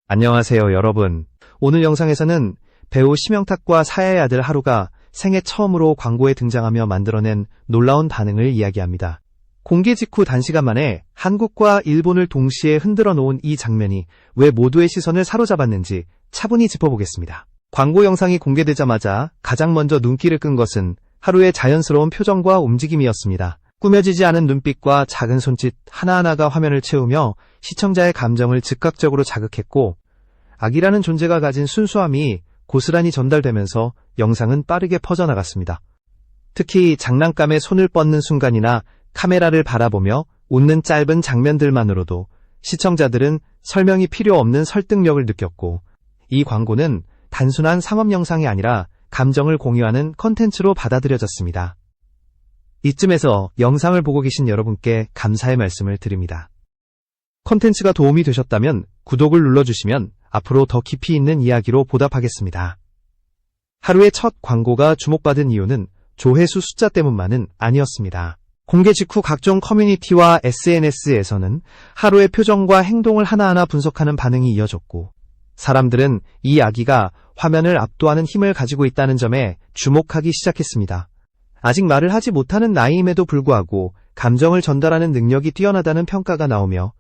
안녕하세요, 여러분. 오늘 영상에서는 배우 심영탁과 사야의 아들 하루가 생애 처음으로 광고에 등장하며 만들어낸 놀라운 반응을 이야기합니다. 공개 직후 단시간 만에 한국과 일본을 동시에 흔들어 놓은 이 장면이 왜 모두의 시선을 사로잡았는지 차분히 짚어보겠습니다. 광고 영상이 공개되자마자 가장 먼저 눈길을 끈 것은 하루의 자연스러운 표정과 움직임이었습니다. 꾸며지지 않은 눈빛과 작은 손짓 하나하나가 화면을 채우며 시청자의 감정을 즉각적으로 자극했고, 아기라는 존재가 가진 순수함이 고스란히 전달되면서 영상은 빠르게 퍼져나갔습니다. 특히 장난감에 손을 뻗는 순간이나 카메라를 바라보며 웃는 짧은 장면들만으로도 시청자들은 설명이 필요 없는 설득력을 느꼈고, 이 광고는 단순한 상업 영상이 아니라 감정을 공유하는 컨텐츠로 받아들여졌습니다. 이쯤에서 영상을 보고 계신 여러분께 감사의 말씀을 드립니다. 컨텐츠가 도움이 되셨다면 구독을 눌러주시면 앞으로 더 깊이 있는 이야기로 보답하겠습니다. 하루의 첫 광고가 주목받은 이유는 조회수 숫자 때문만은 아니었습니다. 공개 직후 각종 커뮤니티와 SNS에서는 하루의 표정과 행동을 하나하나 분석하는 반응이 이어졌고, 사람들은 이 아기가 화면을 압도하는 힘을 가지고 있다는 점에 주목하기 시작했습니다. 아직 말을 하지 못하는 나이임에도 불구하고 감정을 전달하는 능력이 뛰어나다는 평가가 나오며,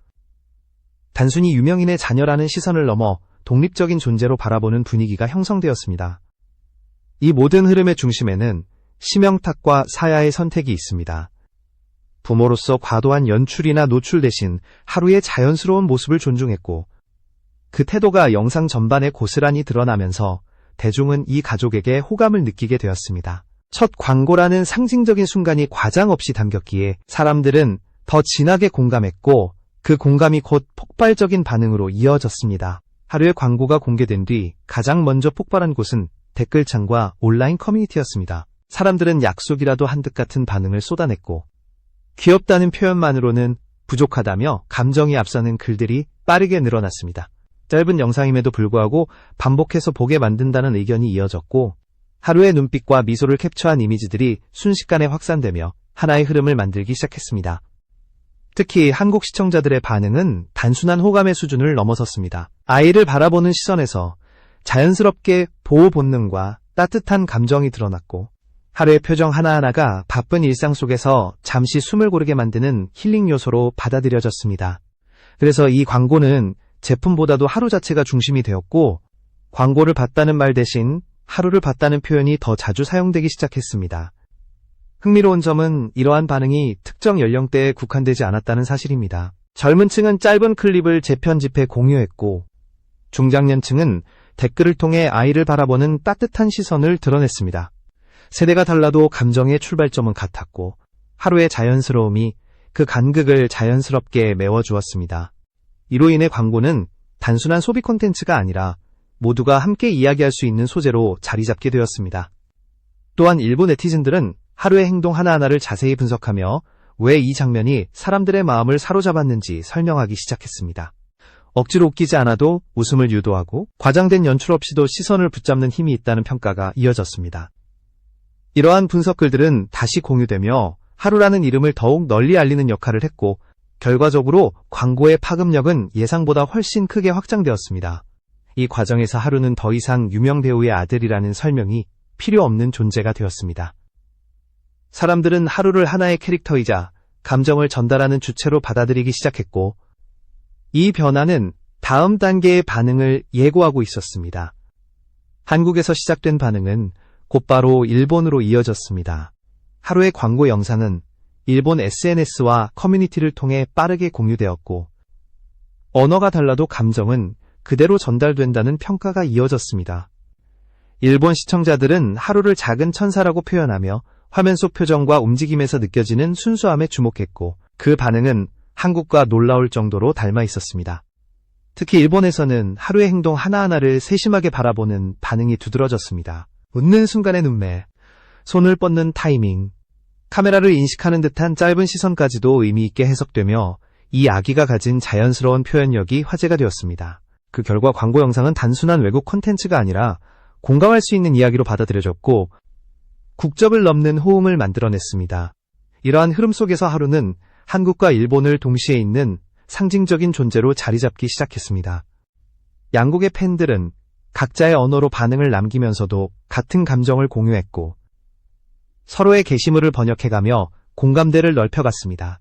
단순히 유명인의 자녀라는 시선을 넘어 독립적인 존재로 바라보는 분위기가 형성되었습니다. 이 모든 흐름의 중심에는 심영탁과 사야의 선택이 있습니다. 부모로서 과도한 연출이나 노출 대신 하루의 자연스러운 모습을 존중했고, 그 태도가 영상 전반에 고스란히 드러나면서 대중은 이 가족에게 호감을 느끼게 되었습니다. 첫 광고라는 상징적인 순간이 과장 없이 담겼기에 사람들은 더 진하게 공감했고, 그 공감이 곧 폭발적인 반응으로 이어졌습니다. 하루의 광고가 공개된 뒤 가장 먼저 폭발한 곳은 댓글창과 온라인 커뮤니티였습니다. 사람들은 약속이라도 한 듯 같은 반응을 쏟아냈고, 귀엽다는 표현만으로는 부족하다며 감정이 앞서는 글들이 빠르게 늘어났습니다. 짧은 영상임에도 불구하고 반복해서 보게 만든다는 의견이 이어졌고, 하루의 눈빛과 미소를 캡처한 이미지들이 순식간에 확산되며 하나의 흐름을 만들기 시작했습니다. 특히 한국 시청자들의 반응은 단순한 호감의 수준을 넘어섰습니다. 아이를 바라보는 시선에서 자연스럽게 보호 본능과 따뜻한 감정이 드러났고, 하루의 표정 하나하나가 바쁜 일상 속에서 잠시 숨을 고르게 만드는 힐링 요소로 받아들여졌습니다. 그래서 이 광고는 제품보다도 하루 자체가 중심이 되었고, 광고를 봤다는 말 대신 하루를 봤다는 표현이 더 자주 사용되기 시작했습니다. 흥미로운 점은 이러한 반응이 특정 연령대에 국한되지 않았다는 사실입니다. 젊은 층은 짧은 클립을 재편집해 공유했고, 중장년층은 댓글을 통해 아이를 바라보는 따뜻한 시선을 드러냈습니다. 세대가 달라도 감정의 출발점은 같았고, 하루의 자연스러움이 그 간극을 자연스럽게 메워주었습니다. 이로 인해 광고는 단순한 소비 콘텐츠가 아니라 모두가 함께 이야기할 수 있는 소재로 자리 잡게 되었습니다. 또한 일부 네티즌들은 하루의 행동 하나하나를 자세히 분석하며 왜 이 장면이 사람들의 마음을 사로잡았는지 설명하기 시작했습니다. 억지로 웃기지 않아도 웃음을 유도하고 과장된 연출 없이도 시선을 붙잡는 힘이 있다는 평가가 이어졌습니다. 이러한 분석글들은 다시 공유되며 하루라는 이름을 더욱 널리 알리는 역할을 했고, 결과적으로 광고의 파급력은 예상보다 훨씬 크게 확장되었습니다. 이 과정에서 하루는 더 이상 유명 배우의 아들이라는 설명이 필요 없는 존재가 되었습니다. 사람들은 하루를 하나의 캐릭터이자 감정을 전달하는 주체로 받아들이기 시작했고, 이 변화는 다음 단계의 반응을 예고하고 있었습니다. 한국에서 시작된 반응은 곧바로 일본으로 이어졌습니다. 하루의 광고 영상은 일본 SNS와 커뮤니티를 통해 빠르게 공유되었고, 언어가 달라도 감정은 그대로 전달된다는 평가가 이어졌습니다. 일본 시청자들은 하루를 작은 천사라고 표현하며 화면 속 표정과 움직임에서 느껴지는 순수함에 주목했고, 그 반응은 한국과 놀라울 정도로 닮아 있었습니다. 특히 일본에서는 하루의 행동 하나하나를 세심하게 바라보는 반응이 두드러졌습니다. 웃는 순간의 눈매, 손을 뻗는 타이밍, 카메라를 인식하는 듯한 짧은 시선까지도 의미 있게 해석되며 이 아기가 가진 자연스러운 표현력이 화제가 되었습니다. 그 결과 광고 영상은 단순한 외국 콘텐츠가 아니라 공감할 수 있는 이야기로 받아들여졌고, 국적을 넘는 호응을 만들어냈습니다. 이러한 흐름 속에서 하루는 한국과 일본을 동시에 잇는 상징적인 존재로 자리 잡기 시작했습니다. 양국의 팬들은 각자의 언어로 반응을 남기면서도 같은 감정을 공유했고 서로의 게시물을 번역해가며 공감대를 넓혀갔습니다.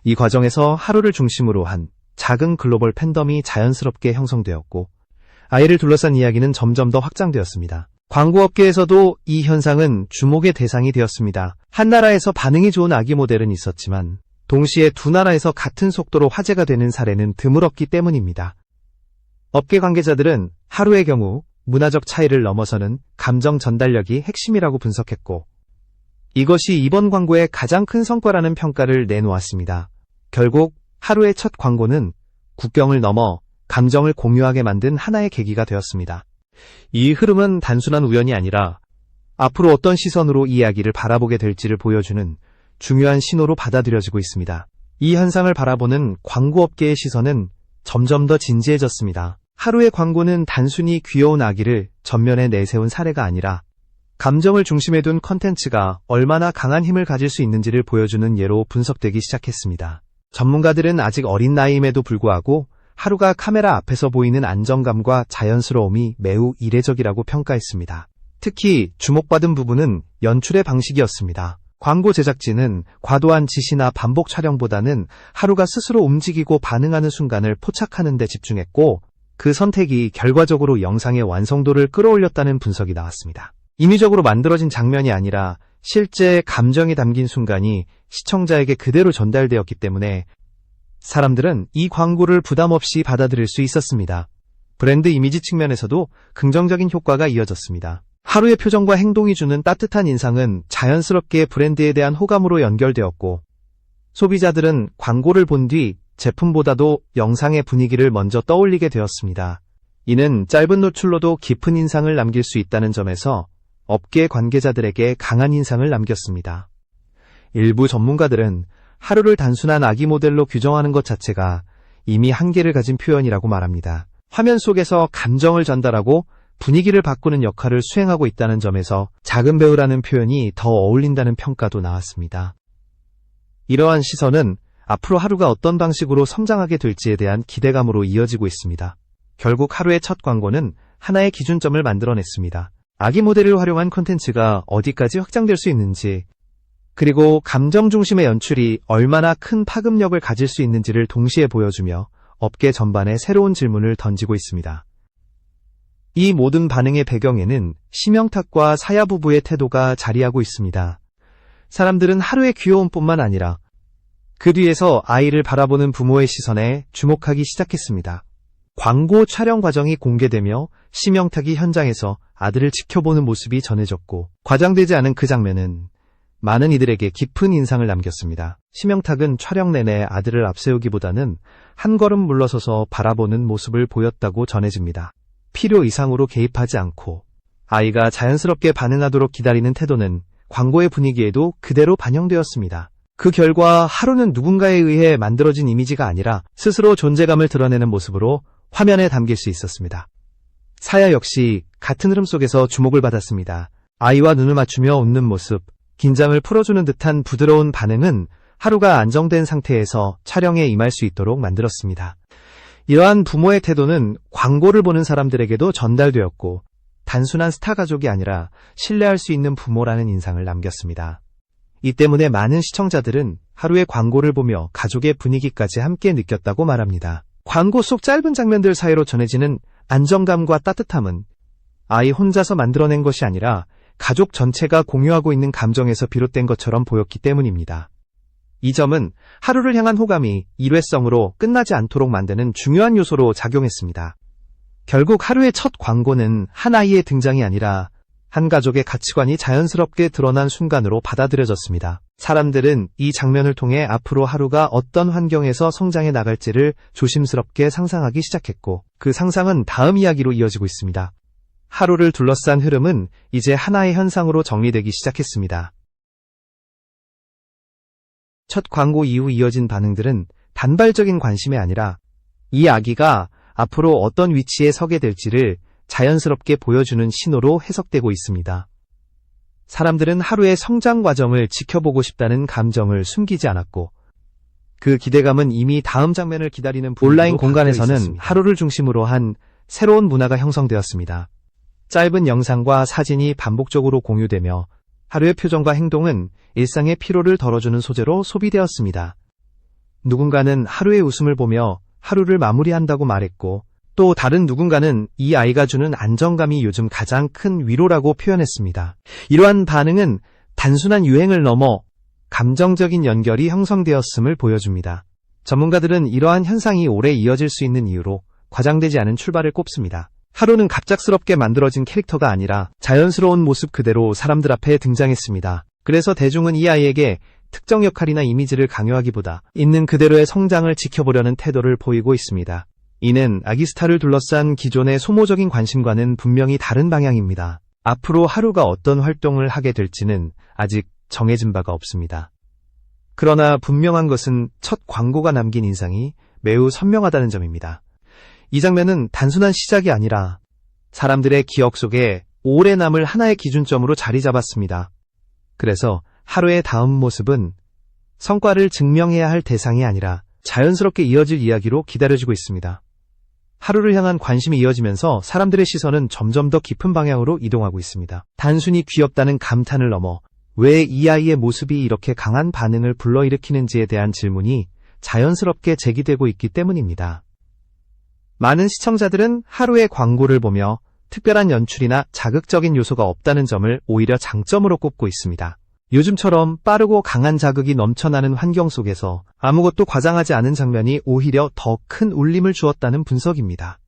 이 과정에서 하루를 중심으로 한 작은 글로벌 팬덤이 자연스럽게 형성되었고 아이를 둘러싼 이야기는 점점 더 확장되었습니다. 광고업계에서도 이 현상은 주목의 대상이 되었습니다. 한 나라에서 반응이 좋은 아기 모델은 있었지만 동시에 두 나라에서 같은 속도로 화제가 되는 사례는 드물었기 때문입니다. 업계 관계자들은 하루의 경우 문화적 차이를 넘어서는 감정 전달력이 핵심이라고 분석했고 이것이 이번 광고의 가장 큰 성과라는 평가를 내놓았습니다. 결국 하루의 첫 광고는 국경을 넘어 감정을 공유하게 만든 하나의 계기가 되었습니다. 이 흐름은 단순한 우연이 아니라 앞으로 어떤 시선으로 이 이야기를 바라보게 될지를 보여주는 중요한 신호로 받아들여지고 있습니다. 이 현상을 바라보는 광고업계의 시선은 점점 더 진지해졌습니다. 하루의 광고는 단순히 귀여운 아기를 전면에 내세운 사례가 아니라 감정을 중심에 둔 컨텐츠가 얼마나 강한 힘을 가질 수 있는지를 보여주는 예로 분석되기 시작했습니다. 전문가들은 아직 어린 나이임에도 불구하고 하루가 카메라 앞에서 보이는 안정감과 자연스러움이 매우 이례적이라고 평가했습니다. 특히 주목받은 부분은 연출의 방식이었습니다. 광고 제작진은 과도한 지시나 반복 촬영보다는 하루가 스스로 움직이고 반응하는 순간을 포착하는 데 집중했고 그 선택이 결과적으로 영상의 완성도를 끌어올렸다는 분석이 나왔습니다. 인위적으로 만들어진 장면이 아니라 실제 감정이 담긴 순간이 시청자에게 그대로 전달되었기 때문에 사람들은 이 광고를 부담 없이 받아들일 수 있었습니다. 브랜드 이미지 측면에서도 긍정적인 효과가 이어졌습니다. 하루의 표정과 행동이 주는 따뜻한 인상은 자연스럽게 브랜드에 대한 호감으로 연결되었고 소비자들은 광고를 본 뒤 제품보다도 영상의 분위기를 먼저 떠올리게 되었습니다. 이는 짧은 노출로도 깊은 인상을 남길 수 있다는 점에서 업계 관계자들에게 강한 인상을 남겼습니다. 일부 전문가들은 하루를 단순한 아기 모델로 규정하는 것 자체가 이미 한계를 가진 표현이라고 말합니다. 화면 속에서 감정을 전달하고 분위기를 바꾸는 역할을 수행하고 있다는 점에서 작은 배우라는 표현이 더 어울린다는 평가도 나왔습니다. 이러한 시선은 앞으로 하루가 어떤 방식으로 성장하게 될지에 대한 기대감으로 이어지고 있습니다. 결국 하루의 첫 광고는 하나의 기준점을 만들어냈습니다. 아기 모델을 활용한 콘텐츠가 어디까지 확장될 수 있는지, 그리고 감정 중심의 연출이 얼마나 큰 파급력을 가질 수 있는지를 동시에 보여주며 업계 전반에 새로운 질문을 던지고 있습니다. 이 모든 반응의 배경에는 심영탁과 사야 부부의 태도가 자리하고 있습니다. 사람들은 하루의 귀여움뿐만 아니라 그 뒤에서 아이를 바라보는 부모의 시선에 주목하기 시작했습니다. 광고 촬영 과정이 공개되며 심영탁이 현장에서 아들을 지켜보는 모습이 전해졌고 과장되지 않은 그 장면은 많은 이들에게 깊은 인상을 남겼습니다. 심영탁은 촬영 내내 아들을 앞세우기보다는 한 걸음 물러서서 바라보는 모습을 보였다고 전해집니다. 필요 이상으로 개입하지 않고 아이가 자연스럽게 반응하도록 기다리는 태도는 광고의 분위기에도 그대로 반영되었습니다. 그 결과 하루는 누군가에 의해 만들어진 이미지가 아니라 스스로 존재감을 드러내는 모습으로 화면에 담길 수 있었습니다. 사야 역시 같은 흐름 속에서 주목을 받았습니다. 아이와 눈을 맞추며 웃는 모습, 긴장을 풀어주는 듯한 부드러운 반응은 하루가 안정된 상태에서 촬영에 임할 수 있도록 만들었습니다. 이러한 부모의 태도는 광고를 보는 사람들에게도 전달되었고 단순한 스타 가족이 아니라 신뢰할 수 있는 부모라는 인상을 남겼습니다. 이 때문에 많은 시청자들은 하루의 광고를 보며 가족의 분위기까지 함께 느꼈다고 말합니다. 광고 속 짧은 장면들 사이로 전해지는 안정감과 따뜻함은 아이 혼자서 만들어낸 것이 아니라 가족 전체가 공유하고 있는 감정에서 비롯된 것처럼 보였기 때문입니다. 이 점은 하루를 향한 호감이 일회성으로 끝나지 않도록 만드는 중요한 요소로 작용했습니다. 결국 하루의 첫 광고는 한 아이의 등장이 아니라 한 가족의 가치관이 자연스럽게 드러난 순간으로 받아들여졌습니다. 사람들은 이 장면을 통해 앞으로 하루가 어떤 환경에서 성장해 나갈지를 조심스럽게 상상하기 시작했고 그 상상은 다음 이야기로 이어지고 있습니다. 하루를 둘러싼 흐름은 이제 하나의 현상으로 정리되기 시작했습니다. 첫 광고 이후 이어진 반응들은 단발적인 관심이 아니라 이 아기가 앞으로 어떤 위치에 서게 될지를 자연스럽게 보여주는 신호로 해석되고 있습니다. 사람들은 하루의 성장 과정을 지켜보고 싶다는 감정을 숨기지 않았고 그 기대감은 이미 다음 장면을 기다리는 온라인 공간에서는 하루를 중심으로 한 새로운 문화가 형성되었습니다. 짧은 영상과 사진이 반복적으로 공유되며 하루의 표정과 행동은 일상의 피로를 덜어주는 소재로 소비되었습니다. 누군가는 하루의 웃음을 보며 하루를 마무리한다고 말했고, 또 다른 누군가는 이 아이가 주는 안정감이 요즘 가장 큰 위로라고 표현했습니다. 이러한 반응은 단순한 유행을 넘어 감정적인 연결이 형성되었음을 보여줍니다. 전문가들은 이러한 현상이 오래 이어질 수 있는 이유로 과장되지 않은 출발을 꼽습니다. 하루는 갑작스럽게 만들어진 캐릭터가 아니라 자연스러운 모습 그대로 사람들 앞에 등장했습니다. 그래서 대중은 이 아이에게 특정 역할이나 이미지를 강요하기보다 있는 그대로의 성장을 지켜보려는 태도를 보이고 있습니다. 이는 아기 스타를 둘러싼 기존의 소모적인 관심과는 분명히 다른 방향입니다. 앞으로 하루가 어떤 활동을 하게 될지는 아직 정해진 바가 없습니다. 그러나 분명한 것은 첫 광고가 남긴 인상이 매우 선명하다는 점입니다. 이 장면은 단순한 시작이 아니라 사람들의 기억 속에 오래 남을 하나의 기준점으로 자리 잡았습니다. 그래서 하루의 다음 모습은 성과를 증명해야 할 대상이 아니라 자연스럽게 이어질 이야기로 기다려지고 있습니다. 하루를 향한 관심이 이어지면서 사람들의 시선은 점점 더 깊은 방향으로 이동하고 있습니다. 단순히 귀엽다는 감탄을 넘어 왜 이 아이의 모습이 이렇게 강한 반응을 불러일으키는지에 대한 질문이 자연스럽게 제기되고 있기 때문입니다. 많은 시청자들은 하루의 광고를 보며 특별한 연출이나 자극적인 요소가 없다는 점을 오히려 장점으로 꼽고 있습니다. 요즘처럼 빠르고 강한 자극이 넘쳐나는 환경 속에서 아무것도 과장하지 않은 장면이 오히려 더 큰 울림을 주었다는 분석입니다.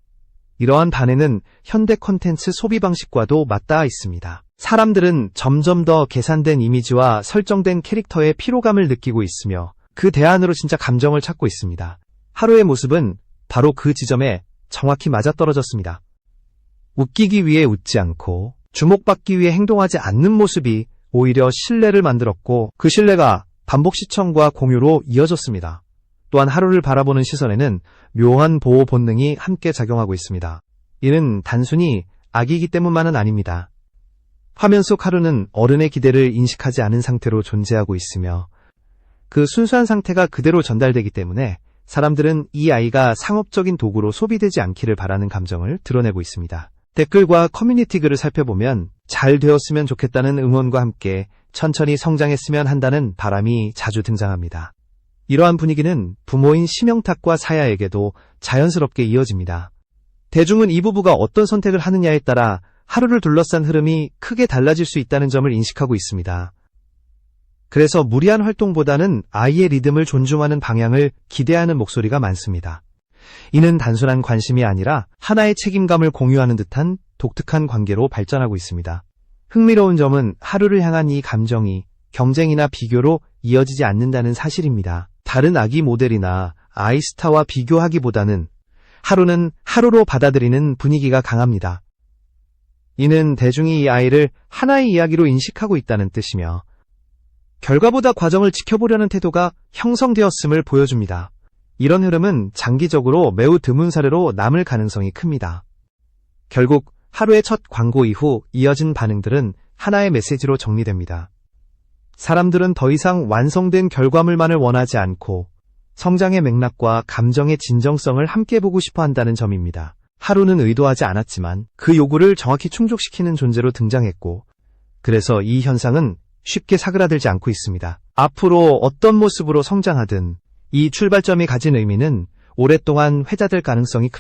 이러한 반응은 현대 콘텐츠 소비 방식과도 맞닿아 있습니다. 사람들은 점점 더 계산된 이미지와 설정된 캐릭터의 피로감을 느끼고 있으며 그 대안으로 진짜 감정을 찾고 있습니다. 하루의 모습은 바로 그 지점에 정확히 맞아떨어졌습니다. 웃기기 위해 웃지 않고 주목받기 위해 행동하지 않는 모습이 오히려 신뢰를 만들었고, 그 신뢰가 반복 시청과 공유로 이어졌습니다. 또한 하루를 바라보는 시선에는 묘한 보호 본능이 함께 작용하고 있습니다. 이는 단순히 아기이기 때문만은 아닙니다. 화면 속 하루는 어른의 기대를 인식하지 않은 상태로 존재하고 있으며 그 순수한 상태가 그대로 전달되기 때문에 사람들은 이 아이가 상업적인 도구로 소비되지 않기를 바라는 감정을 드러내고 있습니다. 댓글과 커뮤니티 글을 살펴보면 잘 되었으면 좋겠다는 응원과 함께 천천히 성장했으면 한다는 바람이 자주 등장합니다. 이러한 분위기는 부모인 심영탁과 사야에게도 자연스럽게 이어집니다. 대중은 이 부부가 어떤 선택을 하느냐에 따라 하루를 둘러싼 흐름이 크게 달라질 수 있다는 점을 인식하고 있습니다. 그래서 무리한 활동보다는 아이의 리듬을 존중하는 방향을 기대하는 목소리가 많습니다. 이는 단순한 관심이 아니라 하나의 책임감을 공유하는 듯한 독특한 관계로 발전하고 있습니다. 흥미로운 점은 하루를 향한 이 감정이 경쟁이나 비교로 이어지지 않는다는 사실입니다. 다른 아기 모델이나 아이스타와 비교하기보다는 하루는 하루로 받아들이는 분위기가 강합니다. 이는 대중이 이 아이를 하나의 이야기로 인식하고 있다는 뜻이며 결과보다 과정을 지켜보려는 태도가 형성되었음을 보여줍니다. 이런 흐름은 장기적으로 매우 드문 사례로 남을 가능성이 큽니다. 결국 하루의 첫 광고 이후 이어진 반응들은 하나의 메시지로 정리됩니다. 사람들은 더 이상 완성된 결과물만을 원하지 않고 성장의 맥락과 감정의 진정성을 함께 보고 싶어 한다는 점입니다. 하루는 의도하지 않았지만 그 요구를 정확히 충족시키는 존재로 등장했고, 그래서 이 현상은 쉽게 사그라들지 않고 있습니다. 앞으로 어떤 모습으로 성장하든 이 출발점이 가진 의미는 오랫동안 회자될 가능성이 큽니다.